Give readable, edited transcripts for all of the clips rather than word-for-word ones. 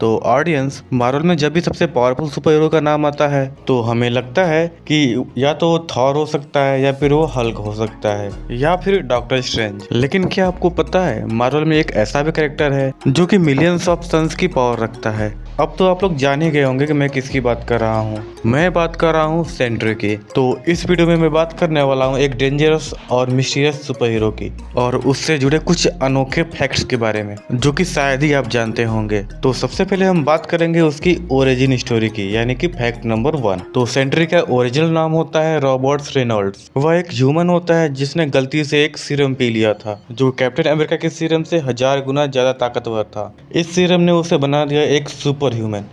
तो audience, Marvel में जब भी सबसे पावरफुल सुपर हीरो का नाम आता है तो हमें लगता है कि या तो वो थॉर हो सकता है या फिर वो हल्क हो सकता है या फिर डॉक्टर स्ट्रेंज। लेकिन क्या आपको पता है मार्वल में एक ऐसा भी कैरेक्टर है जो कि मिलियंस ऑफ सन्स की पावर रखता है। अब तो आप लोग जान ही गए होंगे कि मैं किसकी बात कर रहा हूँ। मैं बात कर रहा हूँ सेंट्री की। तो इस वीडियो में मैं बात करने वाला हूँ एक डेंजरस और मिस्टीरियस सुपर हीरो की और उससे जुड़े कुछ अनोखे फैक्ट्स के बारे में जो कि शायद ही आप जानते होंगे। तो सबसे पहले हम बात करेंगे उसकी ओरिजिन स्टोरी की, यानी कि फैक्ट नंबर 1। तो सेंट्री का ओरिजिनल नाम होता है रॉबर्ट रेनॉल्ड्स। वह एक ह्यूमन होता है जिसने गलती से एक सीरम पी लिया था जो कैप्टन अमेरिका के सीरम से 1000 गुना ज्यादा ताकतवर था। इस सीरम ने उसे बना दिया एक सुपर ह्यूमन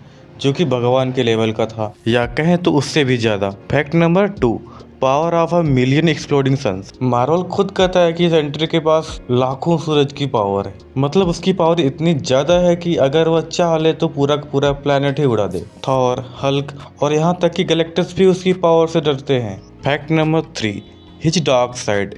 जो कि भगवान के लेवल का था, या कहें तो उससे भी ज्यादा। Fact number 2, power of a million exploding suns. Marvel खुद कहता है कि सेंट्री के पास लाखों सूरज की पावर है। मतलब उसकी पावर इतनी ज्यादा है कि अगर वह चाह ले तो पूरा का पूरा प्लेनेट ही उड़ा दे। थॉर, हल्क और यहाँ तक कि गैलेक्टस भी उसकी पावर से डरते हैं। Fact number 3, his dark side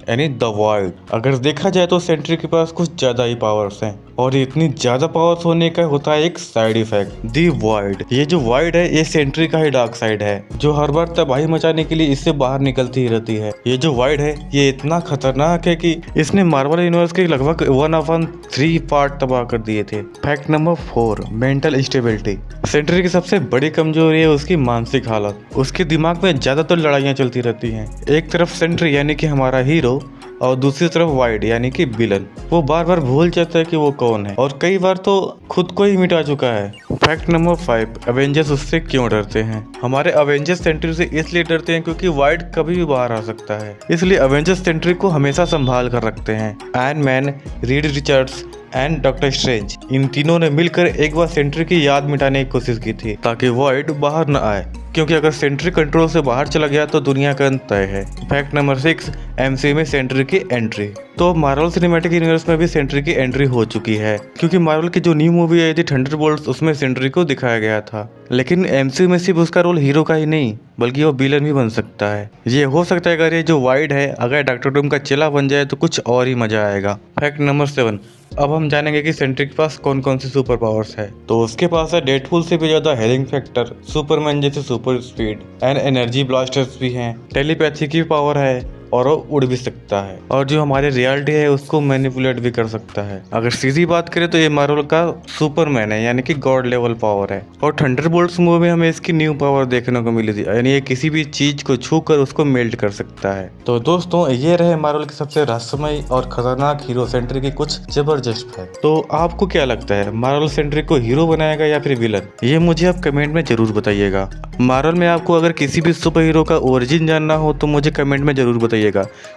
यानी द वॉइड। अगर देखा जाए तो सेंट्री के पास कुछ ज्यादा ही पावर्स हैं और इतनी ज्यादा पावर्स होने का होता है एक साइड इफेक्ट, दी वॉइड। ये जो वॉइड है ये सेंट्री का ही डार्क साइड है जो हर बार तबाही मचाने के लिए इससे बाहर निकलती ही रहती है। ये जो वॉइड है ये इतना खतरनाक है कि इसने मार्वल यूनिवर्स के लगभग 1/3 पार्ट तबाह कर दिए थे। Fact number 4, mental stability. Sentry की सबसे बड़ी कमजोरी है उसकी मानसिक हालत। उसके दिमाग में ज्यादातर लड़ाइयाँ चलती रहती हैं। एक तरफ सेंट्री यानी कि हमारा हीरो और दूसरी तरफ वाइड यानी कि विलन। वो बार बार भूल जाता है कि वो कौन है और कई बार तो खुद को ही मिटा चुका है। फैक्ट नंबर 5, एवेंजर्स उससे क्यों डरते हैं। हमारे एवेंजर्स सेंट्री से इसलिए डरते हैं क्योंकि वाइड कभी भी बाहर आ सकता है, इसलिए एवेंजर्स सेंट्री को हमेशा संभाल कर रखते हैं। Iron Man, Reed Richards and Doctor Strange, इन तीनों ने मिलकर एक बार सेंट्री की याद मिटाने की कोशिश की थी ताकि वॉइड बाहर न आए, क्योंकि अगर सेंट्री कंट्रोल से बाहर चला गया तो दुनिया का अंत तय है। फैक्ट नंबर 6, एमसीयू में सेंट्री की एंट्री। तो मार्वल सिनेमैटिक यूनिवर्स में भी सेंट्री की एंट्री हो चुकी है, क्योंकि मार्वल की जो न्यू मूवी आई थी थंडरबोल्ट्स, उसमें सेंट्री को दिखाया गया था। लेकिन एमसीयू में सिर्फ उसका रोल हीरो का ही नहीं बल्कि वो विलन भी बन सकता है। ये हो सकता है अगर ये जो वाइड है अगर डॉक्टर डूम का चेला बन जाए तो कुछ और ही मजा आएगा। फैक्ट नंबर 7, अब हम जानेंगे कि सेंट्री के पास कौन कौन सी सुपर पावर्स है। तो उसके पास है डेडपूल से भी ज्यादा हेलिंग फैक्टर, सुपरमैन जैसे super speed and energy blasters भी हैं, टेलीपैथी की पावर है और वो उड़ भी सकता है और जो हमारी रियलिटी है उसको मैनिपुलेट भी कर सकता है। अगर सीधी बात करें तो ये मार्वल का सुपरमैन है यानी कि गॉड लेवल पावर है। और थंडरबोल्ट्स मूवी में हमें इसकी न्यू पावर देखने को मिली थी, यानी ये किसी भी चीज को छू कर उसको मेल्ट कर सकता है। तो दोस्तों ये रहे मार्वल के सबसे रहस्यमय और खतरनाक हीरो सेंट्री की कुछ जबरदस्त फैक्ट। तो आपको क्या लगता है मार्वल सेंट्री को हीरो बनाएगा या फिर विलन, ये मुझे आप कमेंट में जरूर बताइएगा। मार्वल में आपको अगर किसी भी सुपर हीरो का ओरिजिन जानना हो तो मुझे कमेंट में जरूर बताइएगा,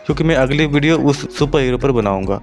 क्योंकि मैं अगली वीडियो उस सुपर हीरो पर बनाऊंगा।